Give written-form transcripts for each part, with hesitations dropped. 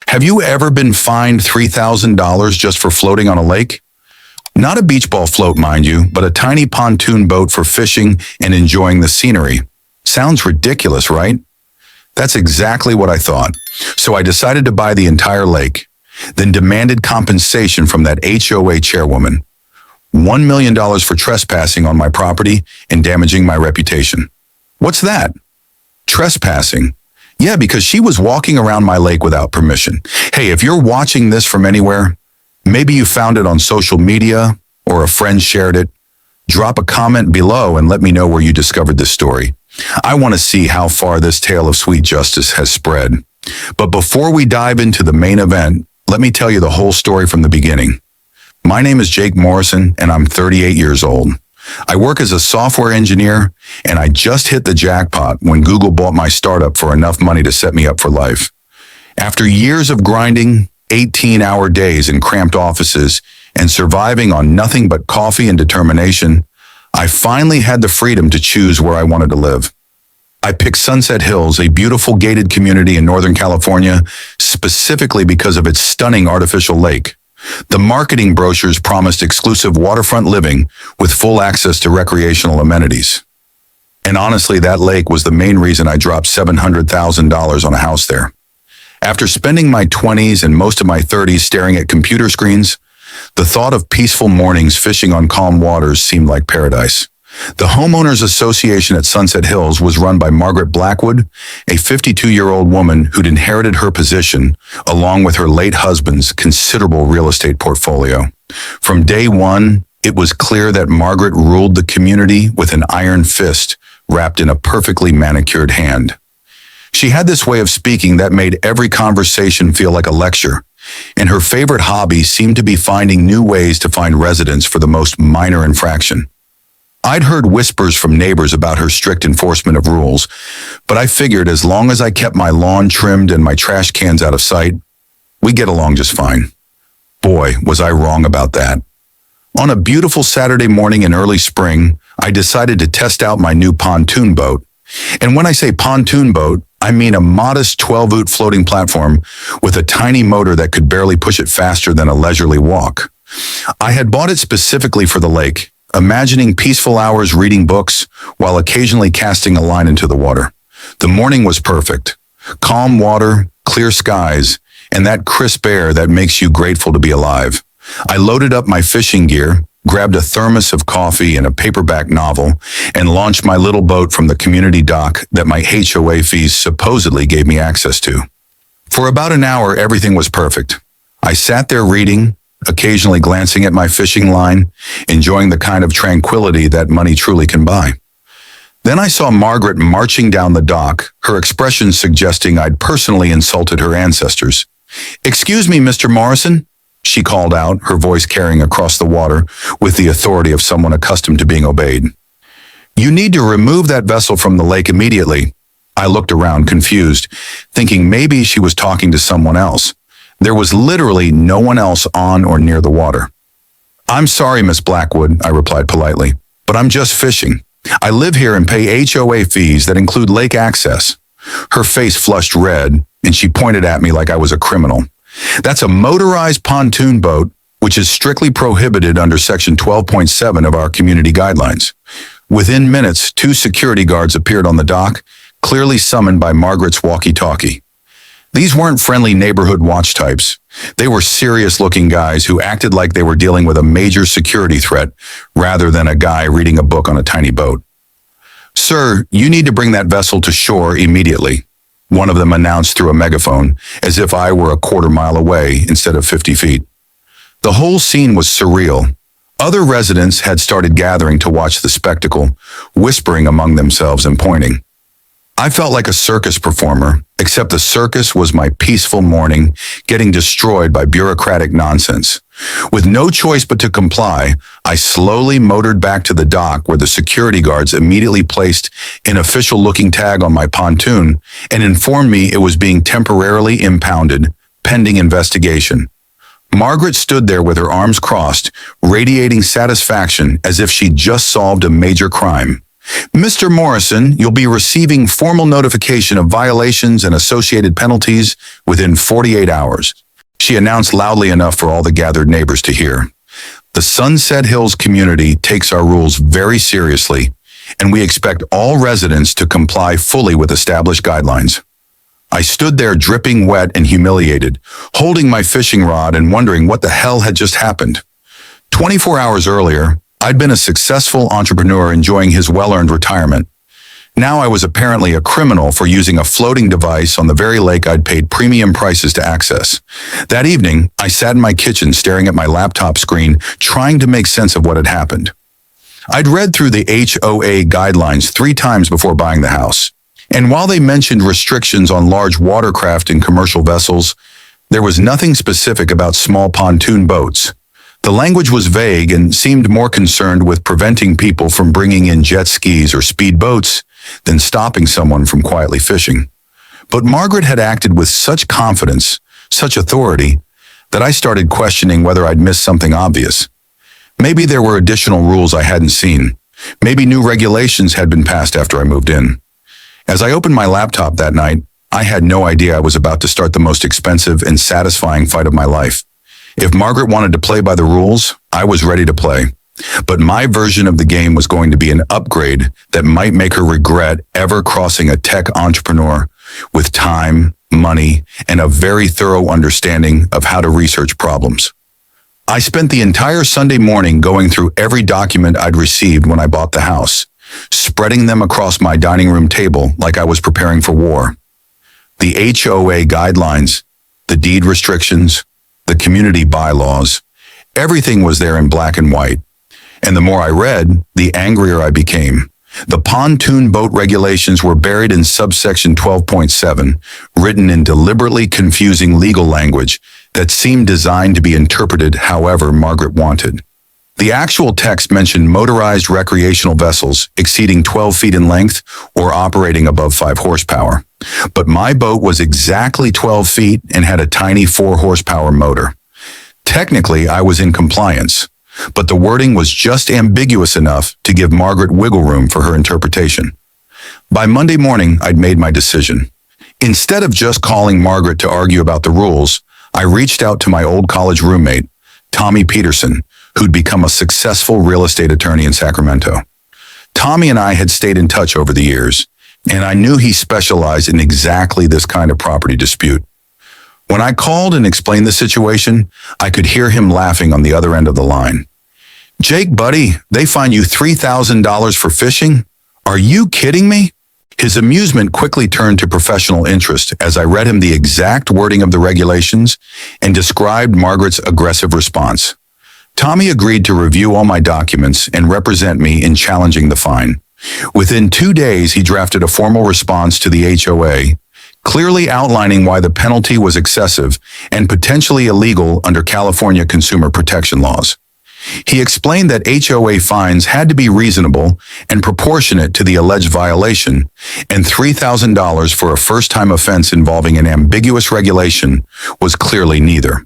Have you ever been fined $3,000 just for floating on a lake? Not a beach ball float, mind you, but a tiny pontoon boat for fishing and enjoying the scenery. Sounds ridiculous, right? That's exactly what I thought. So I decided to buy the entire lake, then demanded compensation from that HOA chairwoman. $1 million for trespassing on my property and damaging my reputation. What's that? Trespassing. Yeah, because she was walking around my lake without permission. Hey, if you're watching this from anywhere, maybe you found it on social media or a friend shared it, drop a comment below and let me know where you discovered this story. I want to see how far this tale of sweet justice has spread. But before we dive into the main event, let me tell you the whole story from the beginning. My name is Jake Morrison, and I'm 38 years old. I work as a software engineer, and I just hit the jackpot when Google bought my startup for enough money to set me up for life. After years of grinding, 18-hour days in cramped offices, and surviving on nothing but coffee and determination, I finally had the freedom to choose where I wanted to live. I picked Sunset Hills, a beautiful gated community in Northern California, specifically because of its stunning artificial lake. The marketing brochures promised exclusive waterfront living with full access to recreational amenities. And honestly, that lake was the main reason I dropped $700,000 on a house there. After spending my 20s and most of my 30s staring at computer screens, the thought of peaceful mornings fishing on calm waters seemed like paradise. The Homeowners Association at Sunset Hills was run by Margaret Blackwood, a 52-year-old woman who'd inherited her position, along with her late husband's considerable real estate portfolio. From day one, it was clear that Margaret ruled the community with an iron fist wrapped in a perfectly manicured hand. She had this way of speaking that made every conversation feel like a lecture, and her favorite hobby seemed to be finding new ways to find residents for the most minor infraction. I'd heard whispers from neighbors about her strict enforcement of rules, but I figured as long as I kept my lawn trimmed and my trash cans out of sight, we'd get along just fine. Boy, was I wrong about that. On a beautiful Saturday morning in early spring, I decided to test out my new pontoon boat. And when I say pontoon boat, I mean a modest 12-foot floating platform with a tiny motor that could barely push it faster than a leisurely walk. I had bought it specifically for the lake, imagining peaceful hours reading books while occasionally casting a line into the water. The morning was perfect. Calm water, clear skies, and that crisp air that makes you grateful to be alive. I loaded up my fishing gear, grabbed a thermos of coffee and a paperback novel, and launched my little boat from the community dock that my HOA fees supposedly gave me access to. For about an hour, everything was perfect. I sat there reading, occasionally glancing at my fishing line, enjoying the kind of tranquility that money truly can buy. Then I saw Margaret marching down the dock, her expression suggesting I'd personally insulted her ancestors. "Excuse me, Mr. Morrison," she called out, her voice carrying across the water with the authority of someone accustomed to being obeyed. "You need to remove that vessel from the lake immediately." I looked around, confused, thinking maybe she was talking to someone else. There was literally no one else on or near the water. "I'm sorry, Miss Blackwood," I replied politely, "but I'm just fishing. I live here and pay HOA fees that include lake access." Her face flushed red, and she pointed at me like I was a criminal. "That's a motorized pontoon boat, which is strictly prohibited under Section 12.7 of our community guidelines." Within minutes, 2 security guards appeared on the dock, clearly summoned by Margaret's walkie-talkie. These weren't friendly neighborhood watch types. They were serious-looking guys who acted like they were dealing with a major security threat rather than a guy reading a book on a tiny boat. "Sir, you need to bring that vessel to shore immediately," one of them announced through a megaphone, as if I were a quarter mile away instead of 50 feet. The whole scene was surreal. Other residents had started gathering to watch the spectacle, whispering among themselves and pointing. I felt like a circus performer, except the circus was my peaceful morning, getting destroyed by bureaucratic nonsense. With no choice but to comply, I slowly motored back to the dock where the security guards immediately placed an official-looking tag on my pontoon and informed me it was being temporarily impounded, pending investigation. Margaret stood there with her arms crossed, radiating satisfaction as if she'd just solved a major crime. Mr. Morrison, you'll be receiving formal notification of violations and associated penalties within 48 hours. She announced loudly enough for all the gathered neighbors to hear. The Sunset Hills community takes our rules very seriously, and we expect all residents to comply fully with established guidelines. I stood there dripping wet and humiliated, holding my fishing rod and wondering what the hell had just happened. 24 hours earlier, I'd been a successful entrepreneur enjoying his well-earned retirement. Now I was apparently a criminal for using a floating device on the very lake I'd paid premium prices to access. That evening, I sat in my kitchen staring at my laptop screen, trying to make sense of what had happened. I'd read through the HOA guidelines 3 times before buying the house. And while they mentioned restrictions on large watercraft and commercial vessels, there was nothing specific about small pontoon boats. The language was vague and seemed more concerned with preventing people from bringing in jet skis or speed boats than stopping someone from quietly fishing. But Margaret had acted with such confidence, such authority, that I started questioning whether I'd missed something obvious. Maybe there were additional rules I hadn't seen. Maybe new regulations had been passed after I moved in. As I opened my laptop that night, I had no idea I was about to start the most expensive and satisfying fight of my life. If Margaret wanted to play by the rules, I was ready to play. But my version of the game was going to be an upgrade that might make her regret ever crossing a tech entrepreneur with time, money, and a very thorough understanding of how to research problems. I spent the entire Sunday morning going through every document I'd received when I bought the house, spreading them across my dining room table like I was preparing for war. The HOA guidelines, the deed restrictions, the community bylaws, everything was there in black and white. And the more I read, the angrier I became. The pontoon boat regulations were buried in subsection 12.7, written in deliberately confusing legal language that seemed designed to be interpreted however Margaret wanted. The actual text mentioned motorized recreational vessels exceeding 12 feet in length or operating above 5 horsepower. But my boat was exactly 12 feet and had a tiny 4 horsepower motor. Technically, I was in compliance, but the wording was just ambiguous enough to give Margaret wiggle room for her interpretation. By Monday morning, I'd made my decision. Instead of just calling Margaret to argue about the rules, I reached out to my old college roommate, Tommy Peterson, who'd become a successful real estate attorney in Sacramento. Tommy and I had stayed in touch over the years, and I knew he specialized in exactly this kind of property dispute. When I called and explained the situation, I could hear him laughing on the other end of the line. "Jake, buddy, they fine you $3,000 for fishing? Are you kidding me?" His amusement quickly turned to professional interest as I read him the exact wording of the regulations and described Margaret's aggressive response. Tommy agreed to review all my documents and represent me in challenging the fine. Within 2 days, he drafted a formal response to the HOA, clearly outlining why the penalty was excessive and potentially illegal under California consumer protection laws. He explained that HOA fines had to be reasonable and proportionate to the alleged violation, and $3,000 for a first-time offense involving an ambiguous regulation was clearly neither.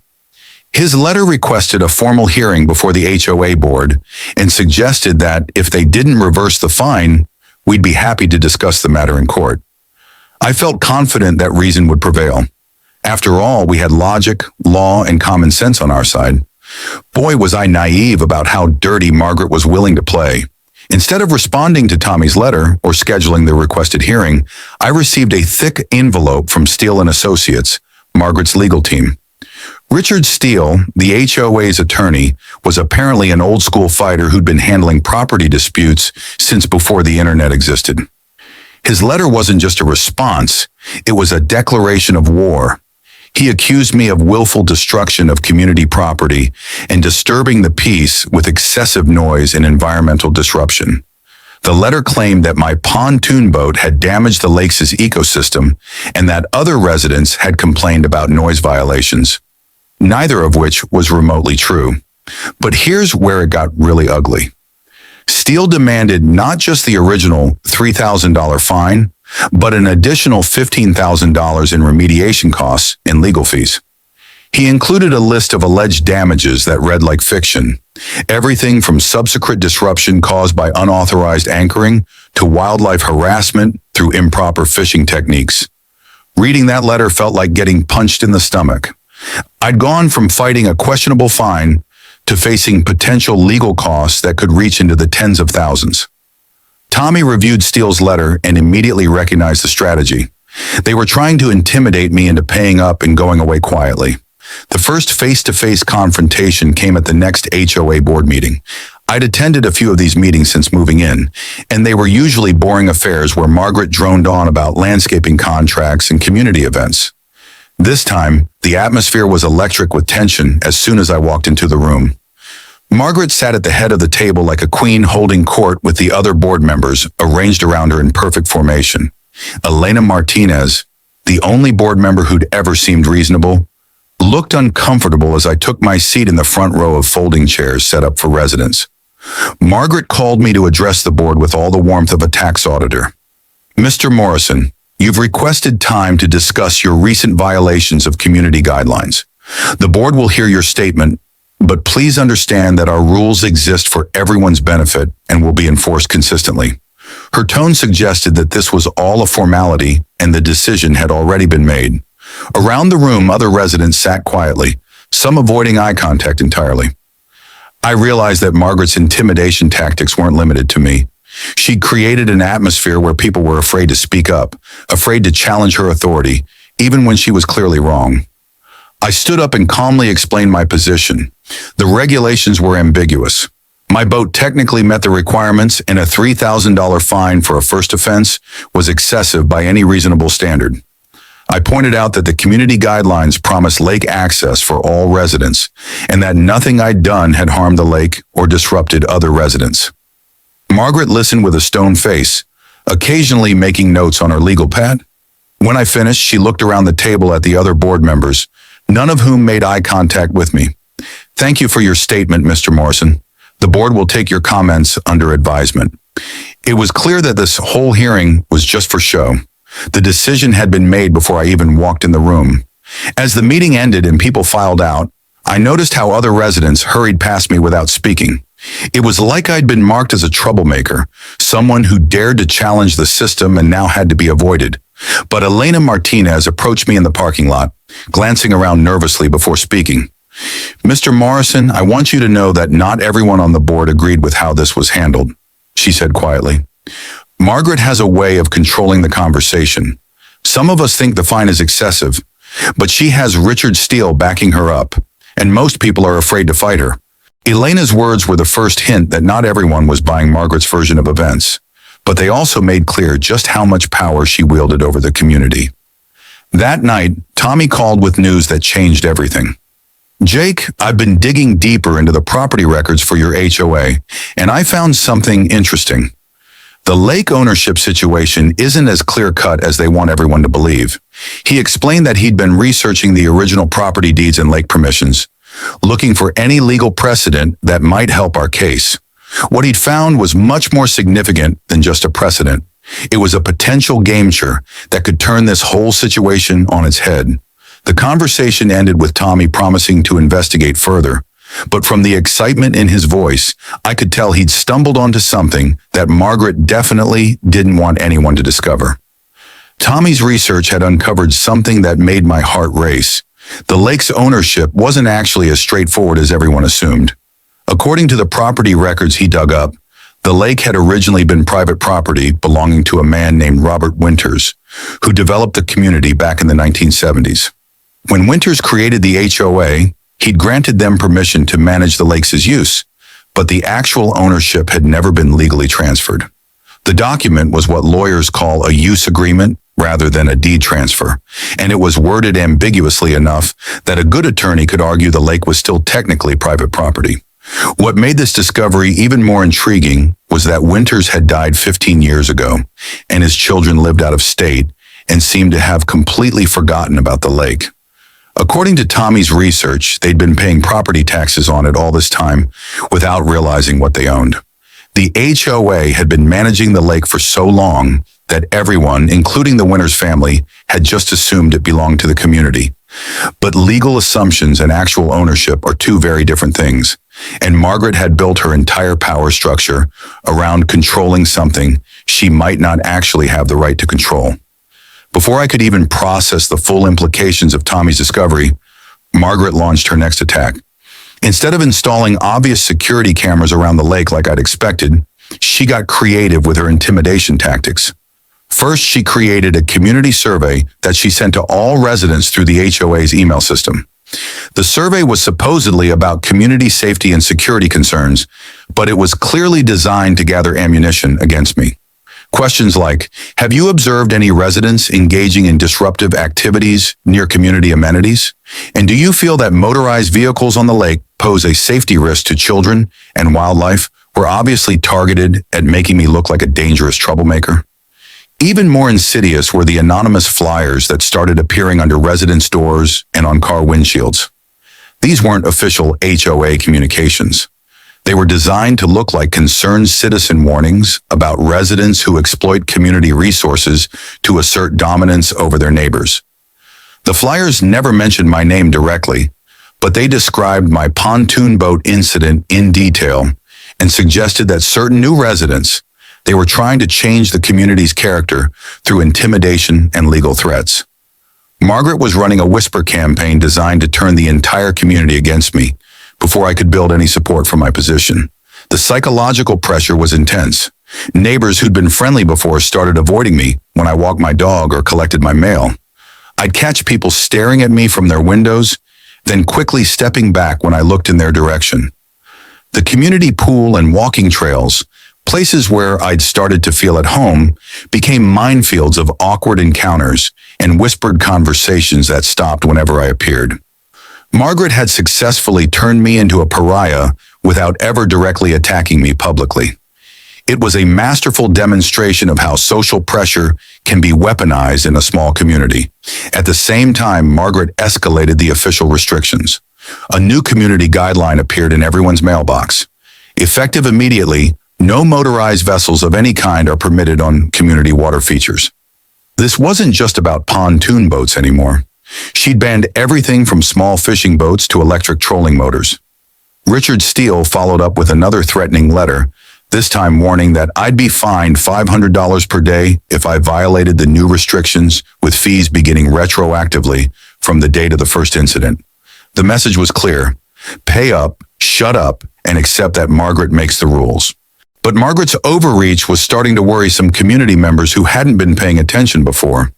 His letter requested a formal hearing before the HOA board and suggested that if they didn't reverse the fine, we'd be happy to discuss the matter in court. I felt confident that reason would prevail. After all, we had logic, law, and common sense on our side. Boy, was I naive about how dirty Margaret was willing to play. Instead of responding to Tommy's letter or scheduling the requested hearing, I received a thick envelope from Steele & Associates, Margaret's legal team. Richard Steele, the HOA's attorney, was apparently an old-school fighter who'd been handling property disputes since before the internet existed. His letter wasn't just a response, it was a declaration of war. He accused me of willful destruction of community property and disturbing the peace with excessive noise and environmental disruption. The letter claimed that my pontoon boat had damaged the lake's ecosystem and that other residents had complained about noise violations, neither of which was remotely true. But here's where it got really ugly. Steele demanded not just the original $3,000 fine, but an additional $15,000 in remediation costs and legal fees. He included a list of alleged damages that read like fiction. Everything from subsequent disruption caused by unauthorized anchoring to wildlife harassment through improper fishing techniques. Reading that letter felt like getting punched in the stomach. I'd gone from fighting a questionable fine to facing potential legal costs that could reach into the tens of thousands. Tommy reviewed Steele's letter and immediately recognized the strategy. They were trying to intimidate me into paying up and going away quietly. The first face-to-face confrontation came at the next HOA board meeting. I'd attended a few of these meetings since moving in, and they were usually boring affairs where Margaret droned on about landscaping contracts and community events. This time, the atmosphere was electric with tension as soon as I walked into the room. Margaret sat at the head of the table like a queen holding court with the other board members arranged around her in perfect formation. Elena Martinez, the only board member who'd ever seemed reasonable, looked uncomfortable as I took my seat in the front row of folding chairs set up for residents. Margaret called me to address the board with all the warmth of a tax auditor. "Mr. Morrison, you've requested time to discuss your recent violations of community guidelines. The board will hear your statement, but please understand that our rules exist for everyone's benefit and will be enforced consistently." Her tone suggested that this was all a formality and the decision had already been made. Around the room, other residents sat quietly, some avoiding eye contact entirely. I realized that Margaret's intimidation tactics weren't limited to me. She'd created an atmosphere where people were afraid to speak up, afraid to challenge her authority, even when she was clearly wrong. I stood up and calmly explained my position. The regulations were ambiguous. My boat technically met the requirements, and a $3,000 fine for a first offense was excessive by any reasonable standard. I pointed out that the community guidelines promised lake access for all residents, and that nothing I'd done had harmed the lake or disrupted other residents. Margaret listened with a stone face, occasionally making notes on her legal pad. When I finished, she looked around the table at the other board members, none of whom made eye contact with me. "Thank you for your statement, Mr. Morrison. The board will take your comments under advisement." It was clear that this whole hearing was just for show. The decision had been made before I even walked in the room. As the meeting ended and people filed out, I noticed how other residents hurried past me without speaking. It was like I'd been marked as a troublemaker, someone who dared to challenge the system and now had to be avoided. But Elena Martinez approached me in the parking lot, glancing around nervously before speaking. "Mr. Morrison, I want you to know that not everyone on the board agreed with how this was handled," she said quietly. "Margaret has a way of controlling the conversation. Some of us think the fine is excessive, but she has Richard Steele backing her up, and most people are afraid to fight her." Elena's words were the first hint that not everyone was buying Margaret's version of events, but they also made clear just how much power she wielded over the community. That night, Tommy called with news that changed everything. "Jake, I've been digging deeper into the property records for your HOA, and I found something interesting. The lake ownership situation isn't as clear-cut as they want everyone to believe." He explained that he'd been researching the original property deeds and lake permissions, looking for any legal precedent that might help our case. What he'd found was much more significant than just a precedent. It was a potential game-changer that could turn this whole situation on its head. The conversation ended with Tommy promising to investigate further, but from the excitement in his voice, I could tell he'd stumbled onto something that Margaret definitely didn't want anyone to discover. Tommy's research had uncovered something that made my heart race. The lake's ownership wasn't actually as straightforward as everyone assumed. According to the property records he dug up, the lake had originally been private property belonging to a man named Robert Winters, who developed the community back in the 1970s. When Winters created the HOA, he'd granted them permission to manage the lake's use, but the actual ownership had never been legally transferred. The document was what lawyers call a use agreement rather than a deed transfer, and it was worded ambiguously enough that a good attorney could argue the lake was still technically private property. What made this discovery even more intriguing was that Winters had died 15 years ago, and his children lived out of state and seemed to have completely forgotten about the lake. According to Tommy's research, they'd been paying property taxes on it all this time without realizing what they owned. The HOA had been managing the lake for so long that everyone, including the Winters family, had just assumed it belonged to the community. But legal assumptions and actual ownership are two very different things. and Margaret had built her entire power structure around controlling something she might not actually have the right to control. Before I could even process the full implications of Tommy's discovery, Margaret launched her next attack. Instead of installing obvious security cameras around the lake like I'd expected, she got creative with her intimidation tactics. First, she created a community survey that she sent to all residents through the HOA's email system. The survey was supposedly about community safety and security concerns, but it was clearly designed to gather ammunition against me. Questions like, have you observed any residents engaging in disruptive activities near community amenities? And do you feel that motorized vehicles on the lake pose a safety risk to children and wildlife? Were obviously targeted at making me look like a dangerous troublemaker. Even more insidious were the anonymous flyers that started appearing under residents' doors and on car windshields. These weren't official HOA communications. They were designed to look like concerned citizen warnings about residents who exploit community resources to assert dominance over their neighbors. The flyers never mentioned my name directly, but they described my pontoon boat incident in detail and suggested that certain new residents, they were trying to change the community's character through intimidation and legal threats. Margaret was running a whisper campaign designed to turn the entire community against me before I could build any support for my position. The psychological pressure was intense. Neighbors who'd been friendly before started avoiding me when I walked my dog or collected my mail. I'd catch people staring at me from their windows, then quickly stepping back when I looked in their direction. The community pool and walking trails, places where I'd started to feel at home, became minefields of awkward encounters and whispered conversations that stopped whenever I appeared. Margaret had successfully turned me into a pariah without ever directly attacking me publicly. It was a masterful demonstration of how social pressure can be weaponized in a small community. At the same time, Margaret escalated the official restrictions. A new community guideline appeared in everyone's mailbox. Effective immediately, no motorized vessels of any kind are permitted on community water features. This wasn't just about pontoon boats anymore. She'd banned everything from small fishing boats to electric trolling motors. Richard Steele followed up with another threatening letter, this time warning that I'd be fined $500 per day if I violated the new restrictions, with fees beginning retroactively from the date of the first incident. The message was clear: pay up, shut up, and accept that Margaret makes the rules. But Margaret's overreach was starting to worry some community members who hadn't been paying attention before.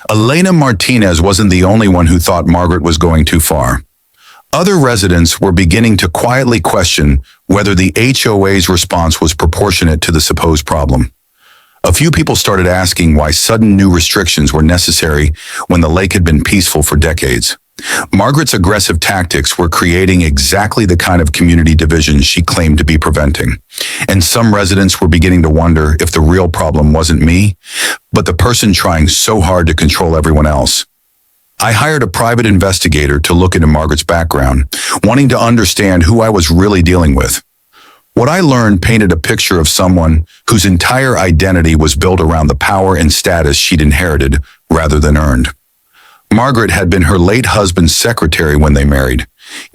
Elena Martinez wasn't the only one who thought Margaret was going too far. Other residents were beginning to quietly question whether the HOA's response was proportionate to the supposed problem. A few people started asking why sudden new restrictions were necessary when the lake had been peaceful for decades. Margaret's aggressive tactics were creating exactly the kind of community division she claimed to be preventing. And some residents were beginning to wonder if the real problem wasn't me, but the person trying so hard to control everyone else. I hired a private investigator to look into Margaret's background, wanting to understand who I was really dealing with. What I learned painted a picture of someone whose entire identity was built around the power and status she'd inherited rather than earned. Margaret had been her late husband's secretary when they married,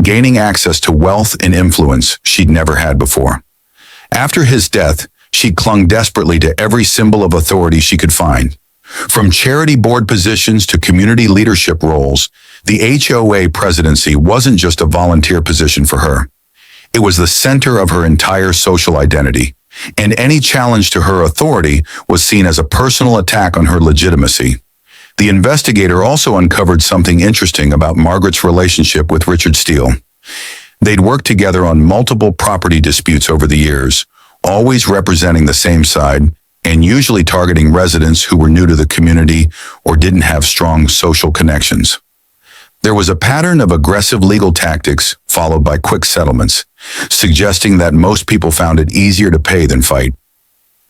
gaining access to wealth and influence she'd never had before. After his death, she clung desperately to every symbol of authority she could find. From charity board positions to community leadership roles, the HOA presidency wasn't just a volunteer position for her. It was the center of her entire social identity, and any challenge to her authority was seen as a personal attack on her legitimacy. The investigator also uncovered something interesting about Margaret's relationship with Richard Steele. They'd worked together on multiple property disputes over the years, always representing the same side, and usually targeting residents who were new to the community or didn't have strong social connections. There was a pattern of aggressive legal tactics followed by quick settlements, suggesting that most people found it easier to pay than fight.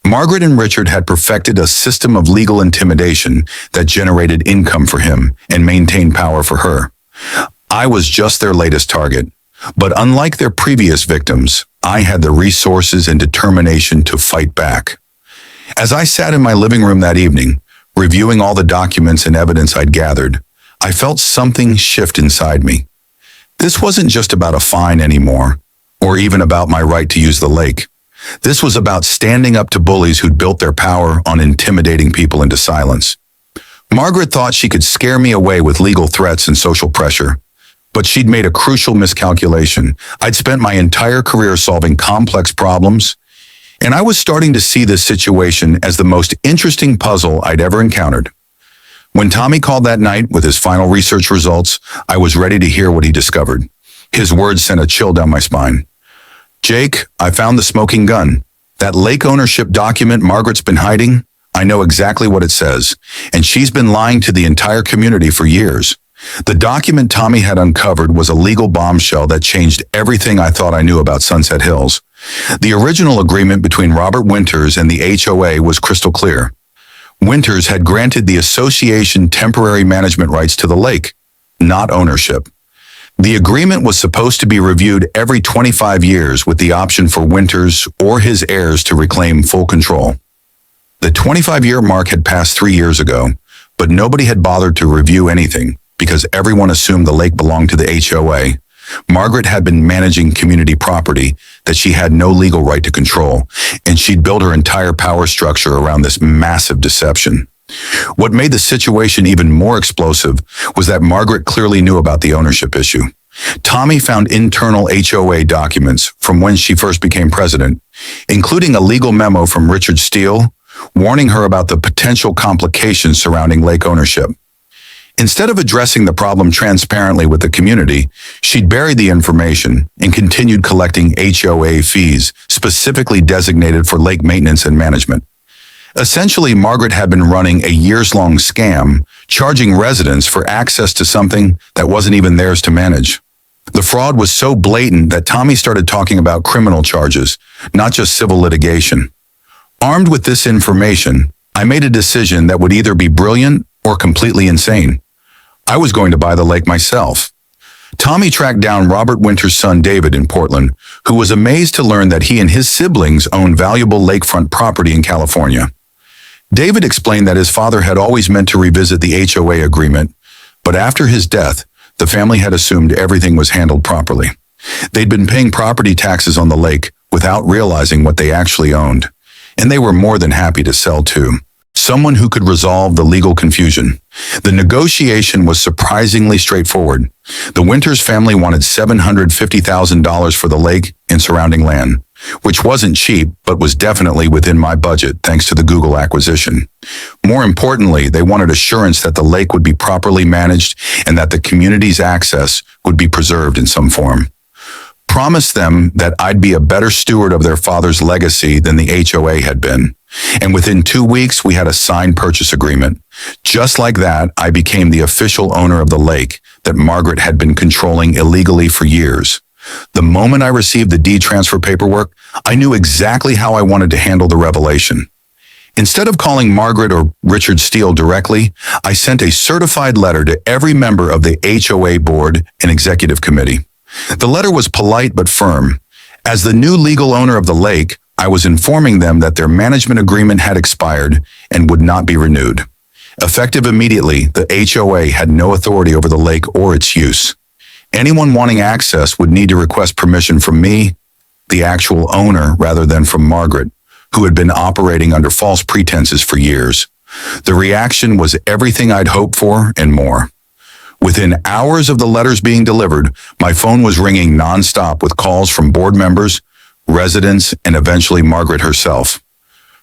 Margaret and Richard had perfected a system of legal intimidation that generated income for him and maintained power for her. I was just their latest target, but unlike their previous victims, I had the resources and determination to fight back. As I sat in my living room that evening, reviewing all the documents and evidence I'd gathered, I felt something shift inside me. This wasn't just about a fine anymore, or even about my right to use the lake. This was about standing up to bullies who'd built their power on intimidating people into silence. Margaret thought she could scare me away with legal threats and social pressure, but she'd made a crucial miscalculation. I'd spent my entire career solving complex problems, and I was starting to see this situation as the most interesting puzzle I'd ever encountered. When Tommy called that night with his final research results, I was ready to hear what he discovered. His words sent a chill down my spine. "Jake, I found the smoking gun. That lake ownership document Margaret's been hiding, I know exactly what it says, and she's been lying to the entire community for years." The document Tommy had uncovered was a legal bombshell that changed everything I thought I knew about Sunset Hills. The original agreement between Robert Winters and the HOA was crystal clear. Winters had granted the association temporary management rights to the lake, not ownership. The agreement was supposed to be reviewed every 25 years with the option for Winters or his heirs to reclaim full control. The 25-year mark had passed 3 years ago, but nobody had bothered to review anything because everyone assumed the lake belonged to the HOA. Margaret had been managing community property that she had no legal right to control, and she'd built her entire power structure around this massive deception. What made the situation even more explosive was that Margaret clearly knew about the ownership issue. Tommy found internal HOA documents from when she first became president, including a legal memo from Richard Steele, warning her about the potential complications surrounding lake ownership. Instead of addressing the problem transparently with the community, she'd buried the information and continued collecting HOA fees specifically designated for lake maintenance and management. Essentially, Margaret had been running a years-long scam, charging residents for access to something that wasn't even theirs to manage. The fraud was so blatant that Tommy started talking about criminal charges, not just civil litigation. Armed with this information, I made a decision that would either be brilliant or completely insane. I was going to buy the lake myself. Tommy tracked down Robert Winters' son David in Portland, who was amazed to learn that he and his siblings owned valuable lakefront property in California. David explained that his father had always meant to revisit the HOA agreement, but after his death, the family had assumed everything was handled properly. They'd been paying property taxes on the lake without realizing what they actually owned, and they were more than happy to sell to someone who could resolve the legal confusion. The negotiation was surprisingly straightforward. The Winters family wanted $750,000 for the lake and surrounding land, which wasn't cheap, but was definitely within my budget thanks to the Google acquisition. More importantly, they wanted assurance that the lake would be properly managed and that the community's access would be preserved in some form. Promised them that I'd be a better steward of their father's legacy than the HOA had been. And within 2 weeks, we had a signed purchase agreement. Just like that, I became the official owner of the lake that Margaret had been controlling illegally for years. The moment I received the deed transfer paperwork, I knew exactly how I wanted to handle the revelation. Instead of calling Margaret or Richard Steele directly, I sent a certified letter to every member of the HOA board and executive committee. The letter was polite but firm. As the new legal owner of the lake, I was informing them that their management agreement had expired and would not be renewed. Effective immediately, the HOA had no authority over the lake or its use. Anyone wanting access would need to request permission from me, the actual owner, rather than from Margaret, who had been operating under false pretenses for years. The reaction was everything I'd hoped for and more. Within hours of the letters being delivered, my phone was ringing nonstop with calls from board members, residents, and eventually Margaret herself.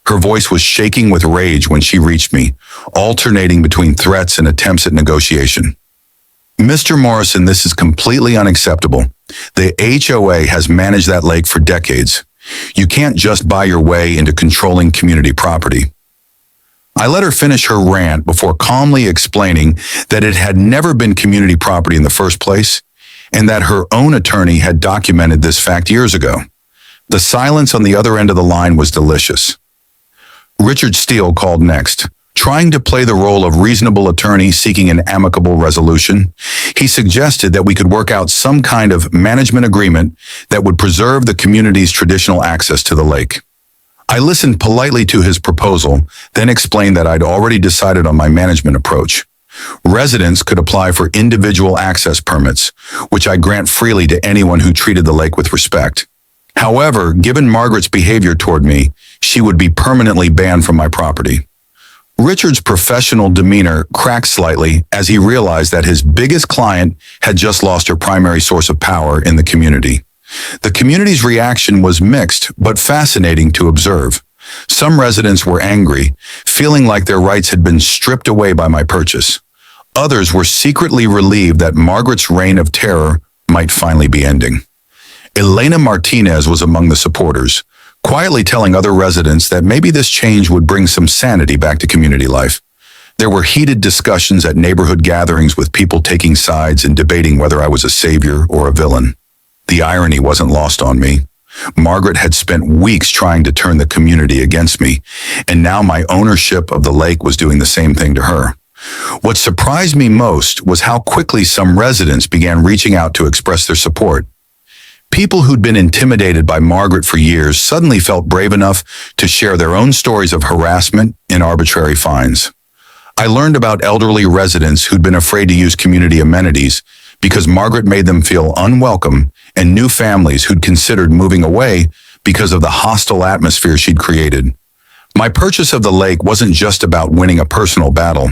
Her voice was shaking with rage when she reached me, alternating between threats and attempts at negotiation. "Mr. Morrison, this is completely unacceptable. The HOA has managed that lake for decades. You can't just buy your way into controlling community property." I let her finish her rant before calmly explaining that it had never been community property in the first place, and that her own attorney had documented this fact years ago. The silence on the other end of the line was delicious. Richard Steele called next, trying to play the role of reasonable attorney seeking an amicable resolution. He suggested that we could work out some kind of management agreement that would preserve the community's traditional access to the lake. I listened politely to his proposal, then explained that I'd already decided on my management approach. Residents could apply for individual access permits, which I grant freely to anyone who treated the lake with respect. However, given Margaret's behavior toward me, she would be permanently banned from my property. Richard's professional demeanor cracked slightly as he realized that his biggest client had just lost her primary source of power in the community. The community's reaction was mixed, but fascinating to observe. Some residents were angry, feeling like their rights had been stripped away by my purchase. Others were secretly relieved that Margaret's reign of terror might finally be ending. Elena Martinez was among the supporters, quietly telling other residents that maybe this change would bring some sanity back to community life. There were heated discussions at neighborhood gatherings with people taking sides and debating whether I was a savior or a villain. The irony wasn't lost on me. Margaret had spent weeks trying to turn the community against me, and now my ownership of the lake was doing the same thing to her. What surprised me most was how quickly some residents began reaching out to express their support. People who'd been intimidated by Margaret for years suddenly felt brave enough to share their own stories of harassment and arbitrary fines. I learned about elderly residents who'd been afraid to use community amenities because Margaret made them feel unwelcome, and new families who'd considered moving away because of the hostile atmosphere she'd created. My purchase of the lake wasn't just about winning a personal battle.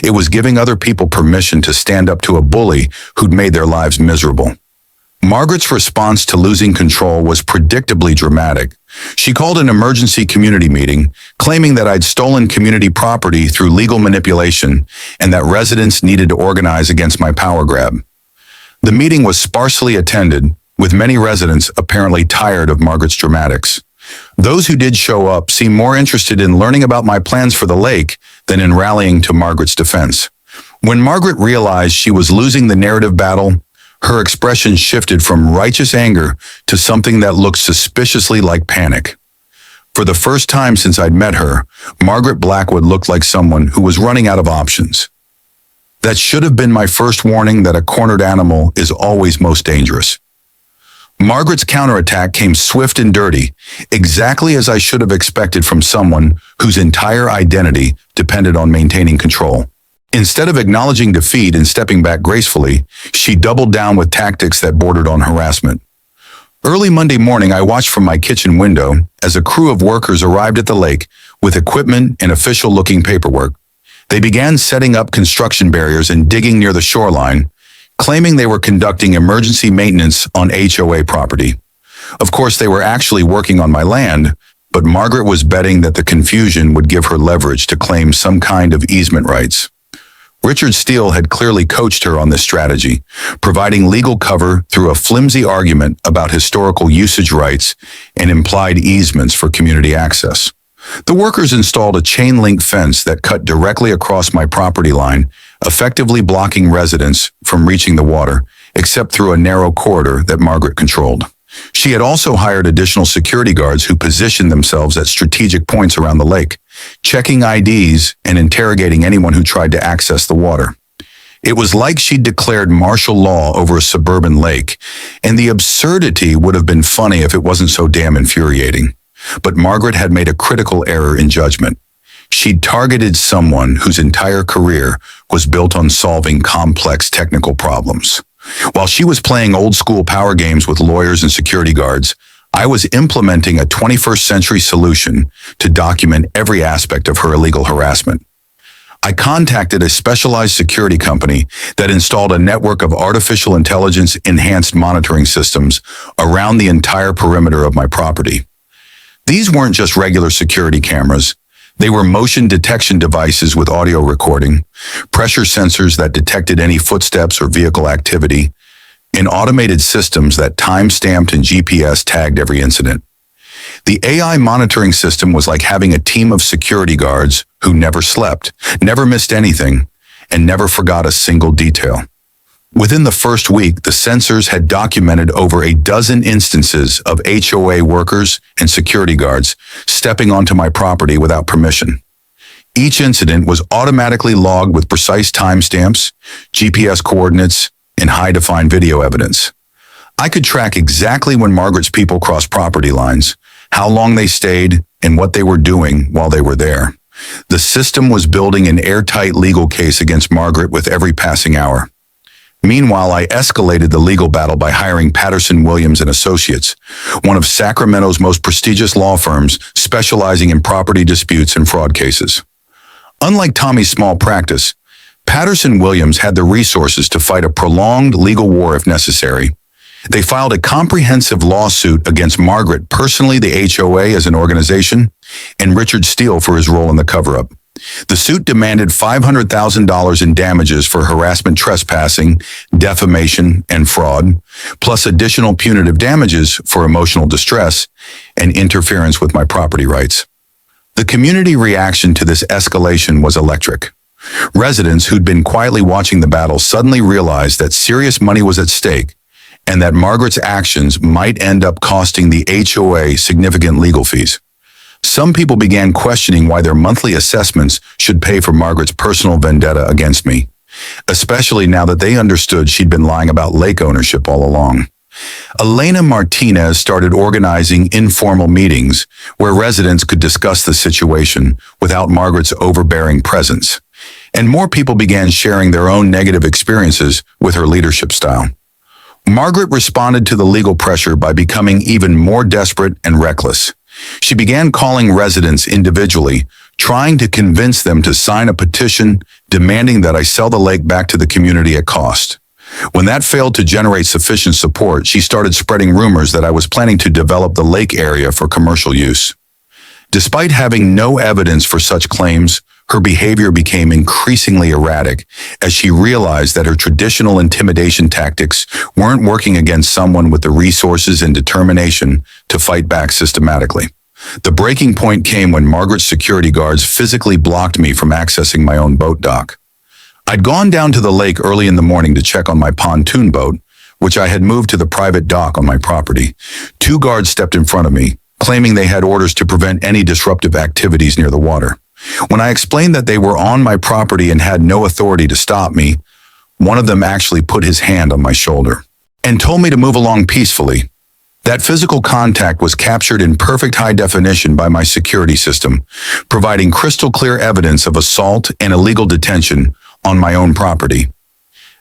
It was giving other people permission to stand up to a bully who'd made their lives miserable. Margaret's response to losing control was predictably dramatic. She called an emergency community meeting, claiming that I'd stolen community property through legal manipulation and that residents needed to organize against my power grab. The meeting was sparsely attended, with many residents apparently tired of Margaret's dramatics. Those who did show up seemed more interested in learning about my plans for the lake than in rallying to Margaret's defense. When Margaret realized she was losing the narrative battle, her expression shifted from righteous anger to something that looked suspiciously like panic. For the first time since I'd met her, Margaret Blackwood looked like someone who was running out of options. That should have been my first warning that a cornered animal is always most dangerous. Margaret's counterattack came swift and dirty, exactly as I should have expected from someone whose entire identity depended on maintaining control. Instead of acknowledging defeat and stepping back gracefully, she doubled down with tactics that bordered on harassment. Early Monday morning, I watched from my kitchen window as a crew of workers arrived at the lake with equipment and official-looking paperwork. They began setting up construction barriers and digging near the shoreline, claiming they were conducting emergency maintenance on HOA property. Of course, they were actually working on my land, but Margaret was betting that the confusion would give her leverage to claim some kind of easement rights. Richard Steele had clearly coached her on this strategy, providing legal cover through a flimsy argument about historical usage rights and implied easements for community access. The workers installed a chain-link fence that cut directly across my property line, effectively blocking residents from reaching the water, except through a narrow corridor that Margaret controlled. She had also hired additional security guards who positioned themselves at strategic points around the lake, checking IDs and interrogating anyone who tried to access the water. It was like she'd declared martial law over a suburban lake, and the absurdity would have been funny if it wasn't so damn infuriating. But Margaret had made a critical error in judgment. She'd targeted someone whose entire career was built on solving complex technical problems. While she was playing old-school power games with lawyers and security guards, I was implementing a 21st century solution to document every aspect of her illegal harassment. I contacted a specialized security company that installed a network of artificial intelligence-enhanced monitoring systems around the entire perimeter of my property. These weren't just regular security cameras. They were motion detection devices with audio recording, pressure sensors that detected any footsteps or vehicle activity, and automated systems that time-stamped and GPS tagged every incident. The AI monitoring system was like having a team of security guards who never slept, never missed anything, and never forgot a single detail. Within the first week, the sensors had documented over a dozen instances of HOA workers and security guards stepping onto my property without permission. Each incident was automatically logged with precise timestamps, GPS coordinates, and high-definition video evidence. I could track exactly when Margaret's people crossed property lines, how long they stayed, and what they were doing while they were there. The system was building an airtight legal case against Margaret with every passing hour. Meanwhile, I escalated the legal battle by hiring Patterson Williams and Associates, one of Sacramento's most prestigious law firms specializing in property disputes and fraud cases. Unlike Tommy's small practice, Patterson Williams had the resources to fight a prolonged legal war if necessary. They filed a comprehensive lawsuit against Margaret personally, the HOA as an organization, and Richard Steele for his role in the cover-up. The suit demanded $500,000 in damages for harassment, trespassing, defamation, and fraud, plus additional punitive damages for emotional distress and interference with my property rights. The community reaction to this escalation was electric. Residents who'd been quietly watching the battle suddenly realized that serious money was at stake and that Margaret's actions might end up costing the HOA significant legal fees. Some people began questioning why their monthly assessments should pay for Margaret's personal vendetta against me, especially now that they understood she'd been lying about lake ownership all along. Elena Martinez started organizing informal meetings where residents could discuss the situation without Margaret's overbearing presence, and more people began sharing their own negative experiences with her leadership style. Margaret responded to the legal pressure by becoming even more desperate and reckless. She began calling residents individually, trying to convince them to sign a petition demanding that I sell the lake back to the community at cost. When that failed to generate sufficient support, she started spreading rumors that I was planning to develop the lake area for commercial use. Despite having no evidence for such claims, her behavior became increasingly erratic as she realized that her traditional intimidation tactics weren't working against someone with the resources and determination to fight back systematically. The breaking point came when Margaret's security guards physically blocked me from accessing my own boat dock. I'd gone down to the lake early in the morning to check on my pontoon boat, which I had moved to the private dock on my property. Two guards stepped in front of me, claiming they had orders to prevent any disruptive activities near the water. When I explained that they were on my property and had no authority to stop me, one of them actually put his hand on my shoulder and told me to move along peacefully. That physical contact was captured in perfect high definition by my security system, providing crystal clear evidence of assault and illegal detention on my own property.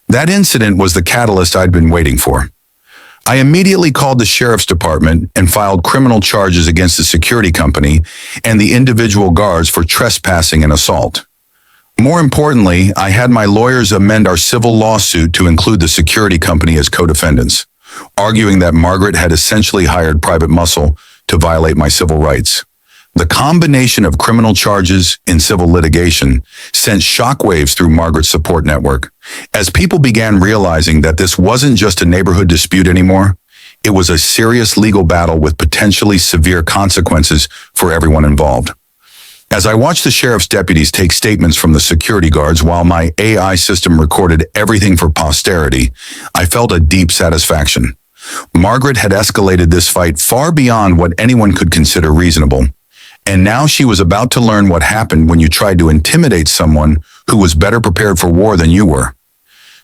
That incident was the catalyst I'd been waiting for. I immediately called the sheriff's department and filed criminal charges against the security company and the individual guards for trespassing and assault. More importantly, I had my lawyers amend our civil lawsuit to include the security company as co-defendants, arguing that Margaret had essentially hired private muscle to violate my civil rights. The combination of criminal charges and civil litigation sent shockwaves through Margaret's support network, as people began realizing that this wasn't just a neighborhood dispute anymore. It was a serious legal battle with potentially severe consequences for everyone involved. As I watched the sheriff's deputies take statements from the security guards while my AI system recorded everything for posterity, I felt a deep satisfaction. Margaret had escalated this fight far beyond what anyone could consider reasonable. And now she was about to learn what happened when you tried to intimidate someone who was better prepared for war than you were.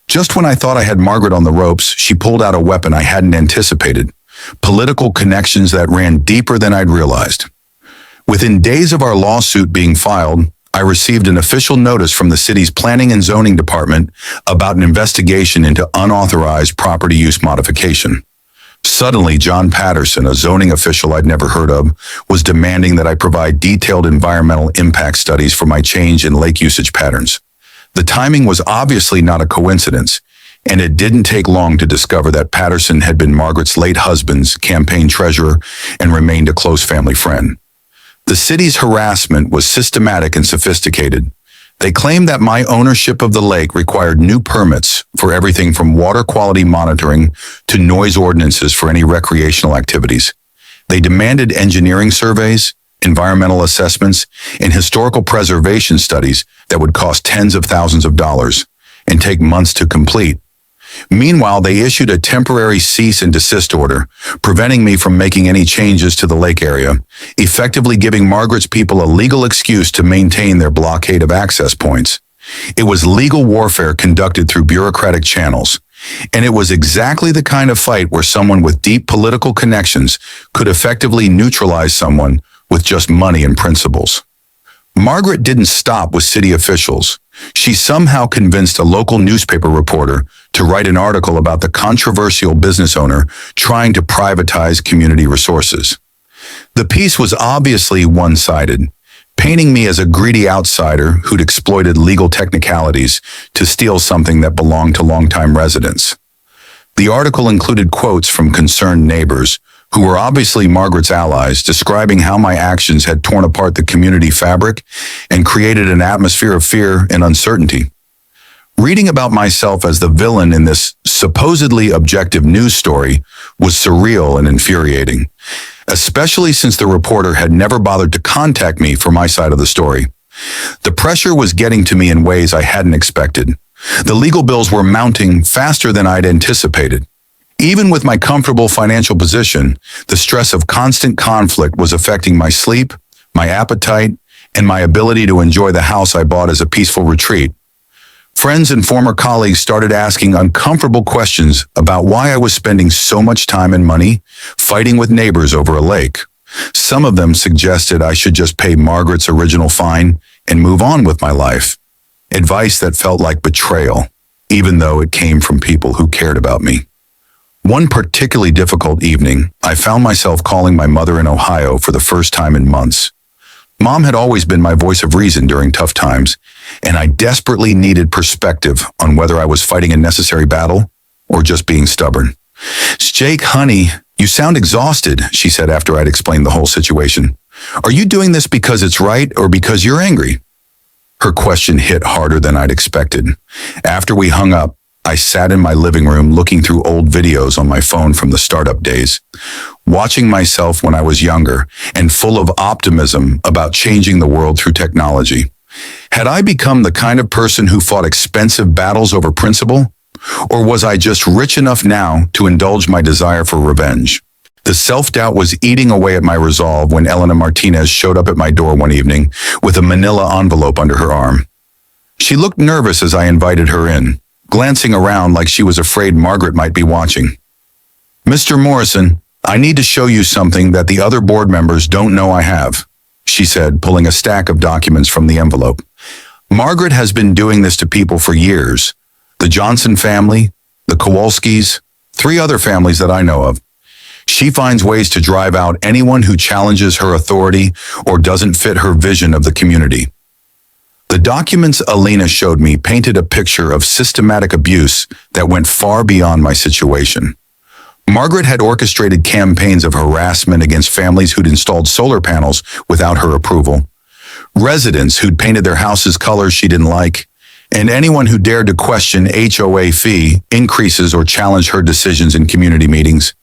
Just when I thought I had Margaret on the ropes, she pulled out a weapon I hadn't anticipated, political connections that ran deeper than I'd realized. Within days of our lawsuit being filed, I received an official notice from the city's Planning and Zoning Department about an investigation into unauthorized property use modification. Suddenly, John Patterson, a zoning official I'd never heard of, was demanding that I provide detailed environmental impact studies for my change in lake usage patterns. The timing was obviously not a coincidence, and it didn't take long to discover that Patterson had been Margaret's late husband's campaign treasurer and remained a close family friend. The city's harassment was systematic and sophisticated. They claimed that my ownership of the lake required new permits for everything from water quality monitoring to noise ordinances for any recreational activities. They demanded engineering surveys, environmental assessments, and historical preservation studies that would cost tens of thousands of dollars and take months to complete. Meanwhile, they issued a temporary cease and desist order, preventing me from making any changes to the lake area, effectively giving Margaret's people a legal excuse to maintain their blockade of access points. It was legal warfare conducted through bureaucratic channels, and it was exactly the kind of fight where someone with deep political connections could effectively neutralize someone with just money and principles. Margaret didn't stop with city officials. She somehow convinced a local newspaper reporter to write an article about the controversial business owner trying to privatize community resources. The piece was obviously one-sided, painting me as a greedy outsider who'd exploited legal technicalities to steal something that belonged to longtime residents. The article included quotes from concerned neighbors, who were obviously Margaret's allies, describing how my actions had torn apart the community fabric and created an atmosphere of fear and uncertainty. Reading about myself as the villain in this supposedly objective news story was surreal and infuriating, especially since the reporter had never bothered to contact me for my side of the story. The pressure was getting to me in ways I hadn't expected. The legal bills were mounting faster than I'd anticipated. Even with my comfortable financial position, the stress of constant conflict was affecting my sleep, my appetite, and my ability to enjoy the house I bought as a peaceful retreat. Friends and former colleagues started asking uncomfortable questions about why I was spending so much time and money fighting with neighbors over a lake. Some of them suggested I should just pay Margaret's original fine and move on with my life. Advice that felt like betrayal, even though it came from people who cared about me. One particularly difficult evening, I found myself calling my mother in Ohio for the first time in months. Mom had always been my voice of reason during tough times, and I desperately needed perspective on whether I was fighting a necessary battle or just being stubborn. "Jake, honey, you sound exhausted," she said after I'd explained the whole situation. "Are you doing this because it's right or because you're angry?" Her question hit harder than I'd expected. After we hung up, I sat in my living room looking through old videos on my phone from the startup days, watching myself when I was younger and full of optimism about changing the world through technology. Had I become the kind of person who fought expensive battles over principle? Or was I just rich enough now to indulge my desire for revenge? The self-doubt was eating away at my resolve when Elena Martinez showed up at my door one evening with a manila envelope under her arm. She looked nervous as I invited her in, glancing around like she was afraid Margaret might be watching. "Mr. Morrison, I need to show you something that the other board members don't know I have," she said, pulling a stack of documents from the envelope. "Margaret has been doing this to people for years. The Johnson family, the Kowalskis, 3 other families that I know of. She finds ways to drive out anyone who challenges her authority or doesn't fit her vision of the community." The documents Alina showed me painted a picture of systematic abuse that went far beyond my situation. Margaret had orchestrated campaigns of harassment against families who'd installed solar panels without her approval, residents who'd painted their houses colors she didn't like, and anyone who dared to question HOA fee increases or challenge her decisions in community meetings.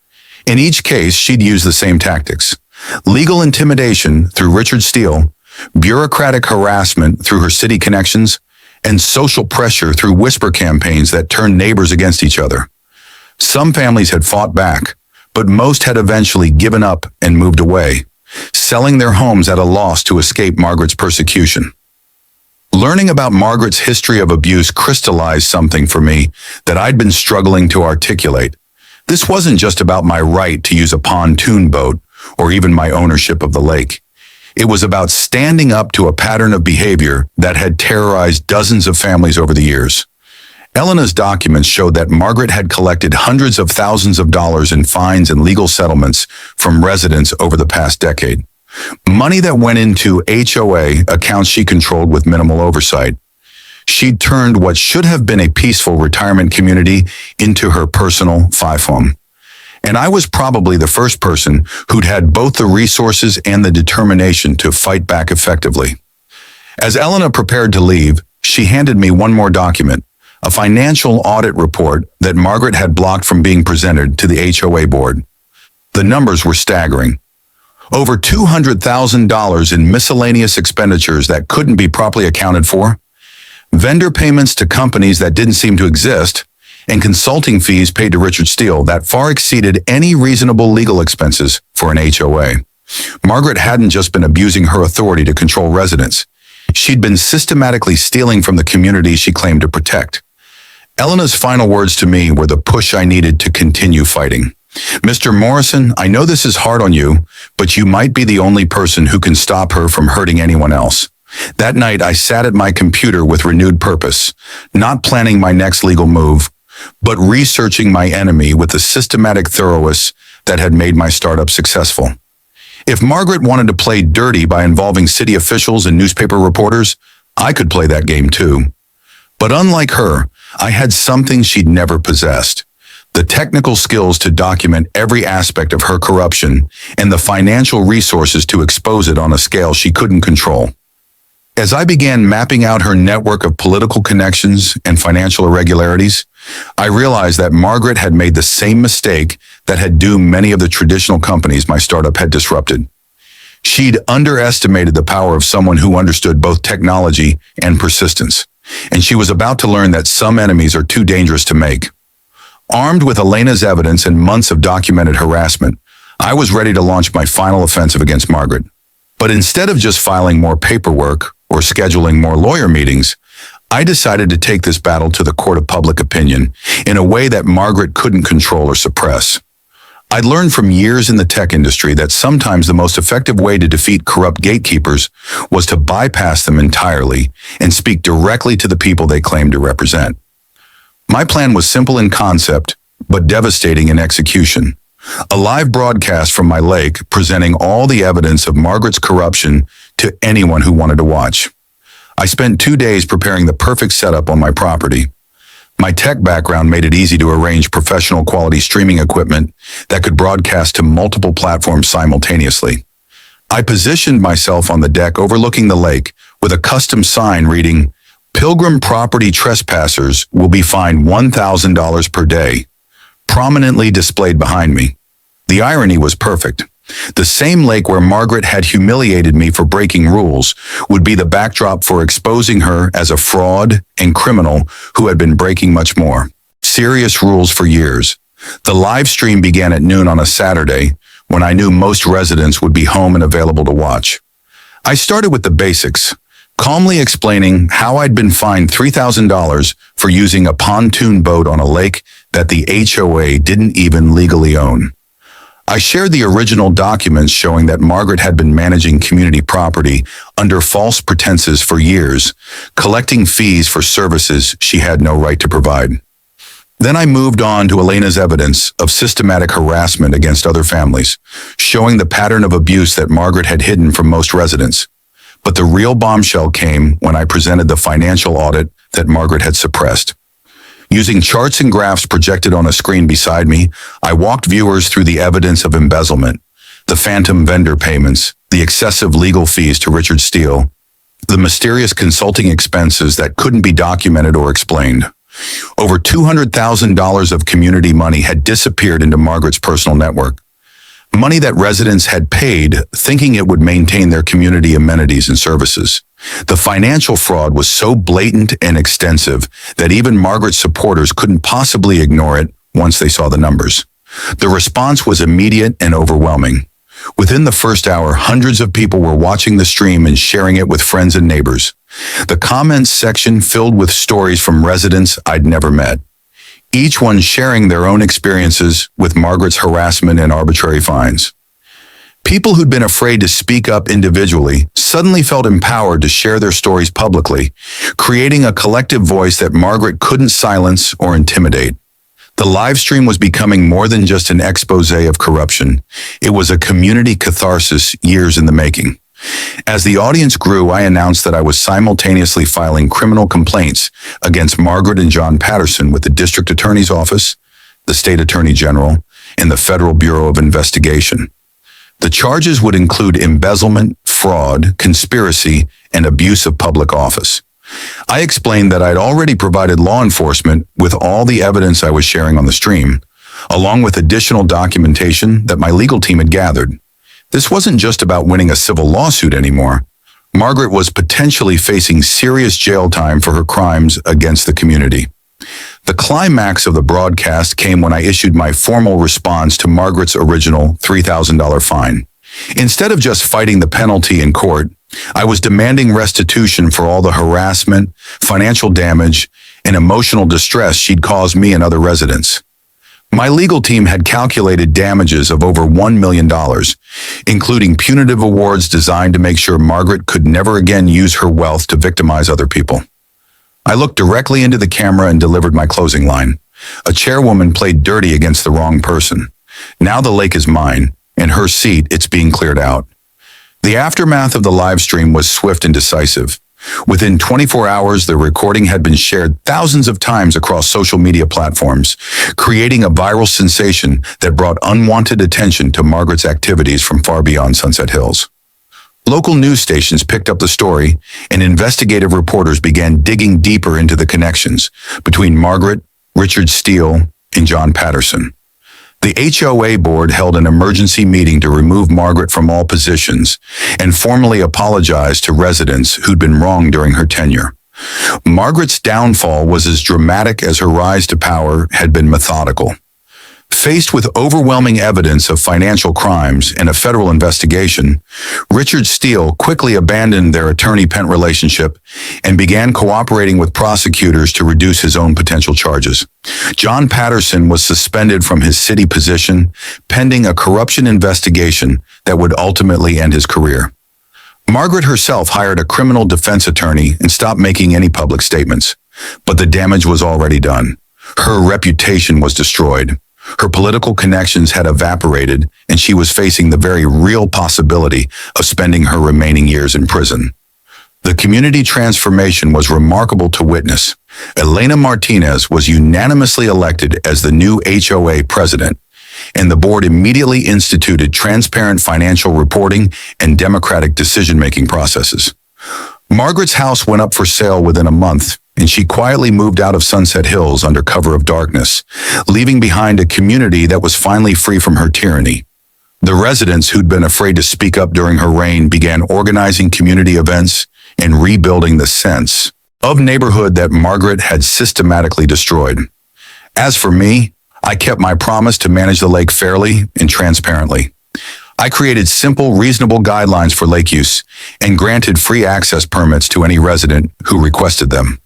In each case, she'd use the same tactics: legal intimidation through Richard Steele, bureaucratic harassment through her city connections, and social pressure through whisper campaigns that turned neighbors against each other. Some families had fought back, but most had eventually given up and moved away, selling their homes at a loss to escape Margaret's persecution. Learning about Margaret's history of abuse crystallized something for me that I'd been struggling to articulate. This wasn't just about my right to use a pontoon boat or even my ownership of the lake. It was about standing up to a pattern of behavior that had terrorized dozens of families over the years. Elena's documents showed that Margaret had collected hundreds of thousands of dollars in fines and legal settlements from residents over the past decade. Money that went into HOA accounts she controlled with minimal oversight. She'd turned what should have been a peaceful retirement community into her personal fief-home. And I was probably the first person who'd had both the resources and the determination to fight back effectively. As Elena prepared to leave, she handed me one more document, a financial audit report that Margaret had blocked from being presented to the HOA board. The numbers were staggering. Over $200,000 in miscellaneous expenditures that couldn't be properly accounted for, vendor payments to companies that didn't seem to exist, and consulting fees paid to Richard Steele that far exceeded any reasonable legal expenses for an HOA. Margaret hadn't just been abusing her authority to control residents. She'd been systematically stealing from the community she claimed to protect. Elena's final words to me were the push I needed to continue fighting. "Mr. Morrison, I know this is hard on you, but you might be the only person who can stop her from hurting anyone else." That night, I sat at my computer with renewed purpose, not planning my next legal move, but researching my enemy with the systematic thoroughness that had made my startup successful. If Margaret wanted to play dirty by involving city officials and newspaper reporters, I could play that game too. But unlike her, I had something she'd never possessed: the technical skills to document every aspect of her corruption and the financial resources to expose it on a scale she couldn't control. As I began mapping out her network of political connections and financial irregularities, I realized that Margaret had made the same mistake that had doomed many of the traditional companies my startup had disrupted. She'd underestimated the power of someone who understood both technology and persistence, and she was about to learn that some enemies are too dangerous to make. Armed with Elena's evidence and months of documented harassment, I was ready to launch my final offensive against Margaret. But instead of just filing more paperwork or scheduling more lawyer meetings, I decided to take this battle to the court of public opinion in a way that Margaret couldn't control or suppress. I'd learned from years in the tech industry that sometimes the most effective way to defeat corrupt gatekeepers was to bypass them entirely and speak directly to the people they claimed to represent. My plan was simple in concept, but devastating in execution. A live broadcast from my lake presenting all the evidence of Margaret's corruption to anyone who wanted to watch. I spent 2 days preparing the perfect setup on my property. My tech background made it easy to arrange professional quality streaming equipment that could broadcast to multiple platforms simultaneously. I positioned myself on the deck overlooking the lake with a custom sign reading, "Pilgrim property trespassers will be fined $1,000 per day," prominently displayed behind me. The irony was perfect. The same lake where Margaret had humiliated me for breaking rules would be the backdrop for exposing her as a fraud and criminal who had been breaking much more serious rules for years. The live stream began at noon on a Saturday, when I knew most residents would be home and available to watch. I started with the basics, calmly explaining how I'd been fined $3,000 for using a pontoon boat on a lake that the HOA didn't even legally own. I shared the original documents showing that Margaret had been managing community property under false pretenses for years, collecting fees for services she had no right to provide. Then I moved on to Elena's evidence of systematic harassment against other families, showing the pattern of abuse that Margaret had hidden from most residents. But the real bombshell came when I presented the financial audit that Margaret had suppressed. Using charts and graphs projected on a screen beside me, I walked viewers through the evidence of embezzlement, the phantom vendor payments, the excessive legal fees to Richard Steele, the mysterious consulting expenses that couldn't be documented or explained. Over $200,000 of community money had disappeared into Margaret's personal network. Money that residents had paid thinking it would maintain their community amenities and services. The financial fraud was so blatant and extensive that even Margaret's supporters couldn't possibly ignore it once they saw the numbers. The response was immediate and overwhelming. Within the first hour, hundreds of people were watching the stream and sharing it with friends and neighbors. The comments section filled with stories from residents I'd never met, each one sharing their own experiences with Margaret's harassment and arbitrary fines. People who'd been afraid to speak up individually suddenly felt empowered to share their stories publicly, creating a collective voice that Margaret couldn't silence or intimidate. The live stream was becoming more than just an expose of corruption. It was a community catharsis years in the making. As the audience grew, I announced that I was simultaneously filing criminal complaints against Margaret and John Patterson with the District Attorney's Office, the State Attorney General, and the Federal Bureau of Investigation. The charges would include embezzlement, fraud, conspiracy, and abuse of public office. I explained that I'd already provided law enforcement with all the evidence I was sharing on the stream, along with additional documentation that my legal team had gathered. This wasn't just about winning a civil lawsuit anymore. Margaret was potentially facing serious jail time for her crimes against the community. The climax of the broadcast came when I issued my formal response to Margaret's original $3,000 fine. Instead of just fighting the penalty in court, I was demanding restitution for all the harassment, financial damage, and emotional distress she'd caused me and other residents. My legal team had calculated damages of over $1 million, including punitive awards designed to make sure Margaret could never again use her wealth to victimize other people. I looked directly into the camera and delivered my closing line. A chairwoman played dirty against the wrong person. Now the lake is mine. In her seat, it's being cleared out. The aftermath of the live stream was swift and decisive. Within 24 hours, the recording had been shared thousands of times across social media platforms, creating a viral sensation that brought unwanted attention to Margaret's activities from far beyond Sunset Hills. Local news stations picked up the story, and investigative reporters began digging deeper into the connections between Margaret, Richard Steele, and John Patterson. The HOA board held an emergency meeting to remove Margaret from all positions and formally apologize to residents who'd been wronged during her tenure. Margaret's downfall was as dramatic as her rise to power had been methodical. Faced with overwhelming evidence of financial crimes and a federal investigation, Richard Steele quickly abandoned their attorney-pent relationship and began cooperating with prosecutors to reduce his own potential charges. John Patterson was suspended from his city position, pending a corruption investigation that would ultimately end his career. Margaret herself hired a criminal defense attorney and stopped making any public statements. But the damage was already done. Her reputation was destroyed. Her political connections had evaporated, and she was facing the very real possibility of spending her remaining years in prison. The community transformation was remarkable to witness. Elena Martinez was unanimously elected as the new HOA president, and the board immediately instituted transparent financial reporting and democratic decision-making processes. Margaret's house went up for sale within a month, and she quietly moved out of Sunset Hills under cover of darkness, leaving behind a community that was finally free from her tyranny. The residents who'd been afraid to speak up during her reign began organizing community events and rebuilding the sense of neighborhood that Margaret had systematically destroyed. As for me, I kept my promise to manage the lake fairly and transparently. I created simple, reasonable guidelines for lake use and granted free access permits to any resident who requested them.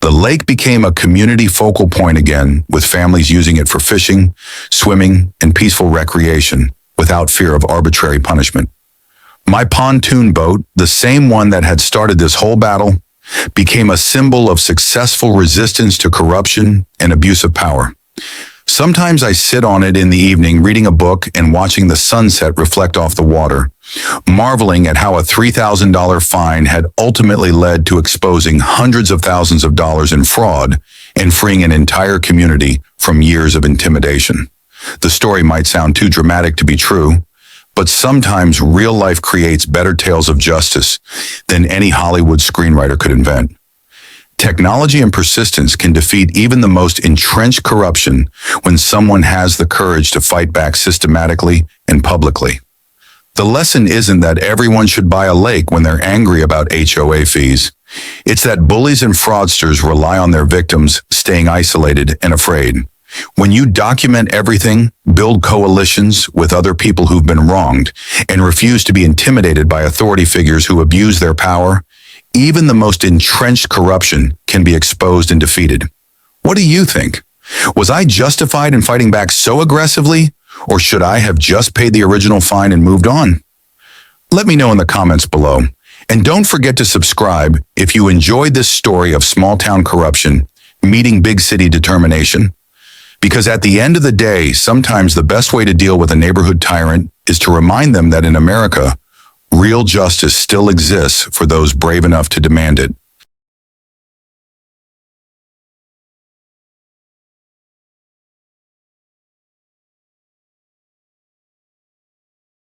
The lake became a community focal point again, with families using it for fishing, swimming, and peaceful recreation without fear of arbitrary punishment. My pontoon boat, the same one that had started this whole battle, became a symbol of successful resistance to corruption and abuse of power. Sometimes I sit on it in the evening reading a book and watching the sunset reflect off the water, marveling at how a $3,000 fine had ultimately led to exposing hundreds of thousands of dollars in fraud and freeing an entire community from years of intimidation. The story might sound too dramatic to be true, but sometimes real life creates better tales of justice than any Hollywood screenwriter could invent. Technology and persistence can defeat even the most entrenched corruption when someone has the courage to fight back systematically and publicly. The lesson isn't that everyone should buy a lake when they're angry about HOA fees. It's that bullies and fraudsters rely on their victims staying isolated and afraid. When you document everything, build coalitions with other people who've been wronged, and refuse to be intimidated by authority figures who abuse their power, even the most entrenched corruption can be exposed and defeated. What do you think? Was I justified in fighting back so aggressively, or should I have just paid the original fine and moved on? Let me know in the comments below. And don't forget to subscribe if you enjoyed this story of small-town corruption meeting big city determination. Because at the end of the day, sometimes the best way to deal with a neighborhood tyrant is to remind them that in America, real justice still exists for those brave enough to demand it.